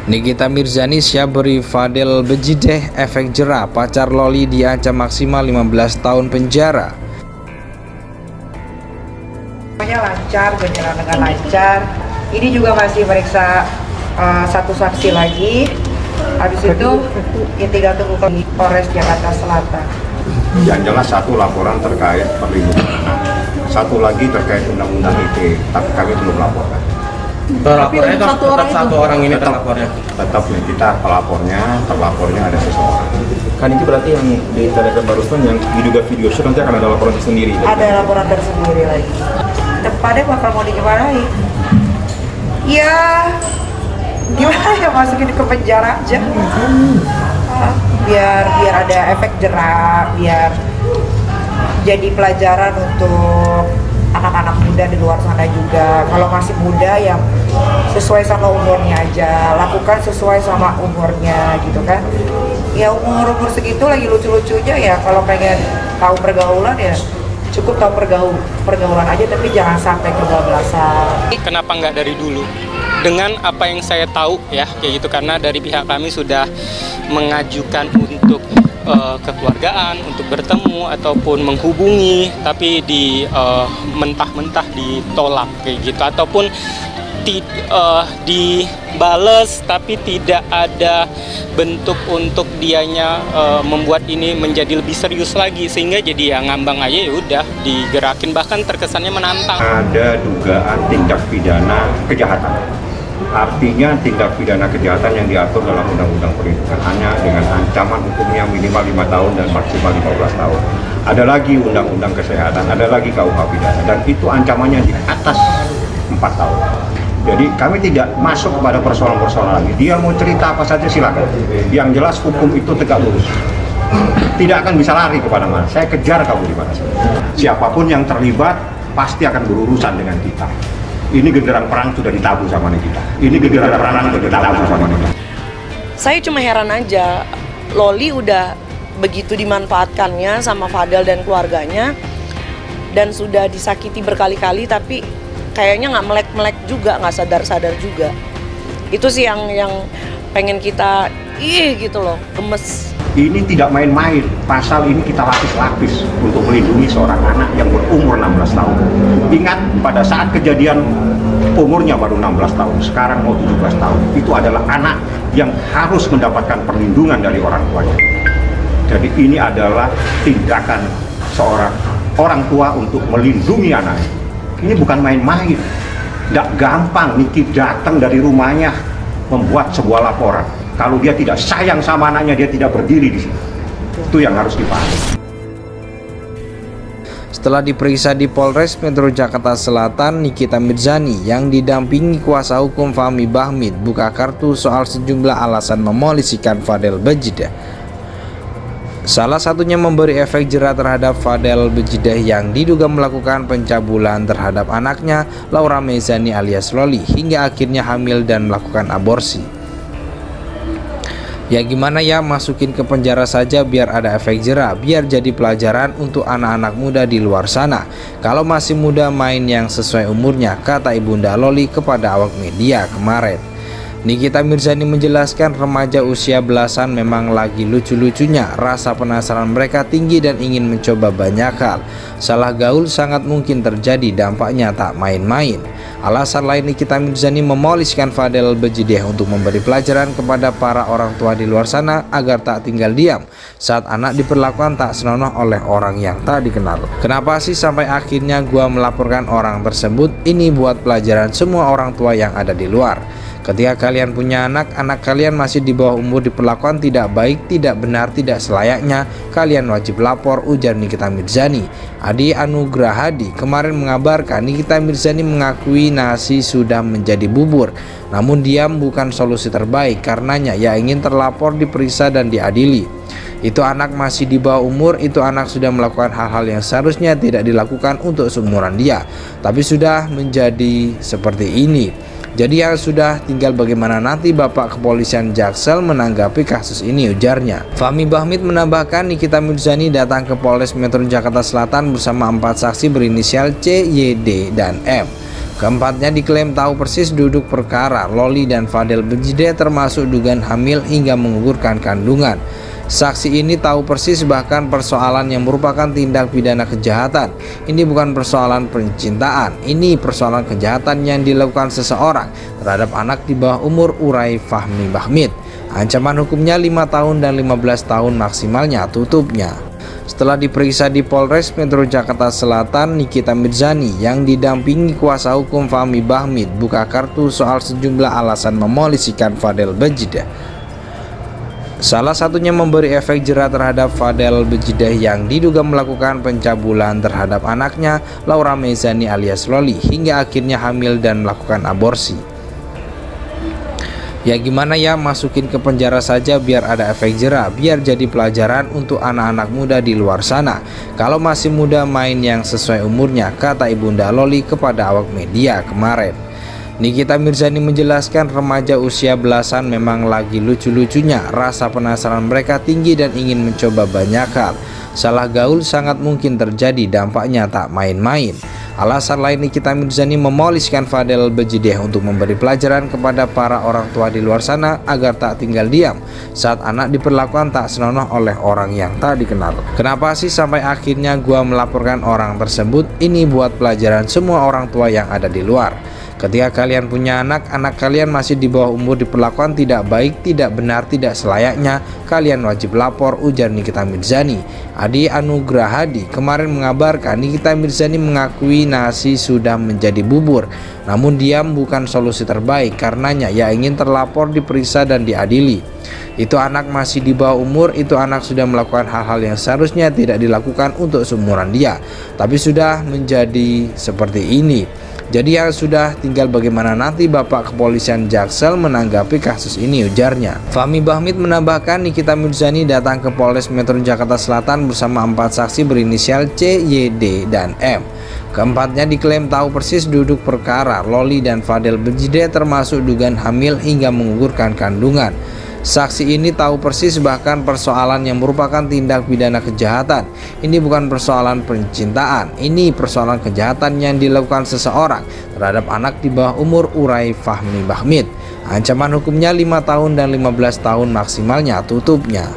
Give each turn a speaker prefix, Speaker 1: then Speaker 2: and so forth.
Speaker 1: Nikita Mirzani siap beri Fadel Bejideh efek jera. Pacar Loli diancam maksimal 15 tahun penjara.
Speaker 2: Semuanya lancar, berjalan dengan lancar. Ini juga masih meriksa satu saksi lagi. Habis itu ya tinggal tunggu ke Polres Jakarta Selatan.
Speaker 3: Yang jelas satu laporan terkait perlindungan anak, satu lagi terkait undang-undang ITE, tapi kami belum laporkan.
Speaker 4: Terlapornya satu orang ini terlapornya.
Speaker 3: Tetap ya, kita terlapornya ada seseorang.
Speaker 4: Kan itu berarti yang ditanyakan barusan yang diduga video shoot nanti akan ada laporan tersendiri.
Speaker 2: Ada laporan tersendiri lagi. Depannya bakal mau digimanain? Ya, gimana ya, masukin ke penjara aja. Biar ada efek jerak, biar jadi pelajaran untuk anak-anak muda di luar sana juga. Kalau masih muda yang sesuai sama umurnya aja, lakukan sesuai sama umurnya gitu kan. Ya umur segitu lagi lucu-lucunya ya, kalau pengen tahu pergaulan ya cukup tahu pergaulan aja, tapi jangan sampai kebablasan.
Speaker 5: Kenapa nggak dari dulu? Dengan apa yang saya tahu ya kayak gitu, karena dari pihak kami sudah mengajukan untuk kekeluargaan untuk bertemu ataupun menghubungi, tapi mentah-mentah ditolak kayak gitu, ataupun dibales tapi tidak ada bentuk untuk dianya membuat ini menjadi lebih serius lagi, sehingga jadi ya ngambang aja, ya udah digerakin, bahkan terkesannya menantang.
Speaker 3: Ada dugaan tindak pidana kejahatan. Artinya tindak pidana kejahatan yang diatur dalam Undang-Undang Perlindungan Anak dengan ancaman hukumnya minimal 5 tahun dan maksimal 15 tahun. Ada lagi Undang-Undang Kesehatan, ada lagi KUH pidana, dan itu ancamannya di atas 4 tahun. Jadi kami tidak masuk kepada persoalan-persoalan lagi. Dia mau cerita apa saja silakan. Yang jelas hukum itu tegak lurus. Tidak akan bisa lari kepada mana. Saya kejar kamu di mana saja. Siapapun yang terlibat pasti akan berurusan dengan kita. Ini genderang perang sudah ditabuh sama Nikita. Ini genderang perang sudah ditabuh sama Nikita.
Speaker 6: Saya cuma heran aja, Loli udah begitu dimanfaatkannya sama Fadel dan keluarganya, dan sudah disakiti berkali-kali, tapi kayaknya nggak melek-melek juga, nggak sadar-sadar juga. Itu sih yang pengen kita, gitu loh, gemes.
Speaker 3: Ini tidak main-main, pasal ini kita lapis-lapis untuk melindungi seorang anak yang berumur 16 tahun. Ingat, pada saat kejadian umurnya baru 16 tahun, sekarang mau 17 tahun. Itu adalah anak yang harus mendapatkan perlindungan dari orang tuanya. Jadi ini adalah tindakan seorang orang tua untuk melindungi anaknya. Ini bukan main-main. Tidak gampang Niki datang dari rumahnya membuat sebuah laporan. Kalau dia tidak sayang sama anaknya, dia tidak berdiri di sini. Itu yang harus dipahami.
Speaker 1: Setelah diperiksa di Polres Metro Jakarta Selatan, Nikita Mirzani yang didampingi kuasa hukum Fahmi Bahmid buka kartu soal sejumlah alasan memolisikan Fadel Bejideh. Salah satunya memberi efek jera terhadap Fadel Bejideh yang diduga melakukan pencabulan terhadap anaknya Laura Mezani alias Loli hingga akhirnya hamil dan melakukan aborsi. Ya gimana ya, masukin ke penjara saja biar ada efek jera, biar jadi pelajaran untuk anak-anak muda di luar sana. Kalau masih muda main yang sesuai umurnya, kata ibunda Loli kepada awak media kemarin. Nikita Mirzani menjelaskan remaja usia belasan memang lagi lucu-lucunya, rasa penasaran mereka tinggi dan ingin mencoba banyak hal. Salah gaul sangat mungkin terjadi, dampaknya tak main-main. Alasan lain Nikita Mirzani memoliskan Fadel Bejideh untuk memberi pelajaran kepada para orang tua di luar sana agar tak tinggal diam saat anak diperlakukan tak senonoh oleh orang yang tak dikenal. Kenapa sih sampai akhirnya gua melaporkan orang tersebut? Ini buat pelajaran semua orang tua yang ada di luar. Ketika kalian punya anak kalian masih di bawah umur diperlakukan tidak baik, tidak benar, tidak selayaknya, kalian wajib lapor, ujar Nikita Mirzani. Adi Anugrah Hadi kemarin mengabarkan Nikita Mirzani mengakui nasi sudah menjadi bubur, namun diam bukan solusi terbaik, karenanya ia ingin terlapor, diperiksa dan diadili. Itu anak masih di bawah umur, itu anak sudah melakukan hal-hal yang seharusnya tidak dilakukan untuk seumuran dia, tapi sudah menjadi seperti ini. Jadi ya sudah, tinggal bagaimana nanti Bapak Kepolisian Jaksel menanggapi kasus ini, ujarnya. Fahmi Bahmid menambahkan Nikita Mirzani datang ke Polres Metro Jakarta Selatan bersama 4 saksi berinisial C, Y, D, dan M. Keempatnya diklaim tahu persis duduk perkara Loli dan Fadel Bejide termasuk dugaan hamil hingga menggugurkan kandungan. Saksi ini tahu persis bahkan persoalan yang merupakan tindak pidana kejahatan. Ini bukan persoalan percintaan, ini persoalan kejahatan yang dilakukan seseorang terhadap anak di bawah umur, urai Fahmi Bahmid. Ancaman hukumnya 5 tahun dan 15 tahun maksimalnya tutupnya. Setelah diperiksa di Polres Metro Jakarta Selatan, Nikita Mirzani yang didampingi kuasa hukum Fahmi Bahmid buka kartu soal sejumlah alasan memolisikan Fadel Bejide. Salah satunya memberi efek jera terhadap Fadel Bejide yang diduga melakukan pencabulan terhadap anaknya Laura Mezani alias Loli hingga akhirnya hamil dan melakukan aborsi. Ya gimana ya, masukin ke penjara saja biar ada efek jera, biar jadi pelajaran untuk anak-anak muda di luar sana. Kalau masih muda main yang sesuai umurnya, kata ibunda Loli kepada awak media kemarin. Nikita Mirzani menjelaskan remaja usia belasan memang lagi lucu-lucunya, rasa penasaran mereka tinggi dan ingin mencoba banyak hal. Salah gaul sangat mungkin terjadi, dampaknya tak main-main. Alasan lain Nikita Mirzani memoliskan Fadel Bejide untuk memberi pelajaran kepada para orang tua di luar sana agar tak tinggal diam saat anak diperlakukan tak senonoh oleh orang yang tak dikenal. Kenapa sih sampai akhirnya gua melaporkan orang tersebut? Ini buat pelajaran semua orang tua yang ada di luar. Ketika kalian punya anak kalian masih di bawah umur diperlakukan tidak baik, tidak benar, tidak selayaknya, kalian wajib lapor, ujar Nikita Mirzani. Adi Anugrah Hadi kemarin mengabarkan Nikita Mirzani mengakui nasi sudah menjadi bubur, namun diam bukan solusi terbaik, karenanya ia ingin terlapor, diperiksa dan diadili. Itu anak masih di bawah umur, itu anak sudah melakukan hal-hal yang seharusnya tidak dilakukan untuk seumuran dia, tapi sudah menjadi seperti ini. Jadi ya sudah, tinggal bagaimana nanti Bapak Kepolisian Jaksel menanggapi kasus ini, ujarnya. Fahmi Bahmid menambahkan Nikita Mirzani datang ke Polres Metro Jakarta Selatan bersama 4 saksi berinisial C, Y, D, dan M. Keempatnya diklaim tahu persis duduk perkara Loli dan Fadel Bejide termasuk dugaan hamil hingga menggugurkan kandungan. Saksi ini tahu persis bahkan persoalan yang merupakan tindak pidana kejahatan. Ini bukan persoalan percintaan, ini persoalan kejahatan yang dilakukan seseorang terhadap anak di bawah umur, urai Fahmi Bahmid. Ancaman hukumnya 5 tahun dan 15 tahun maksimalnya tutupnya.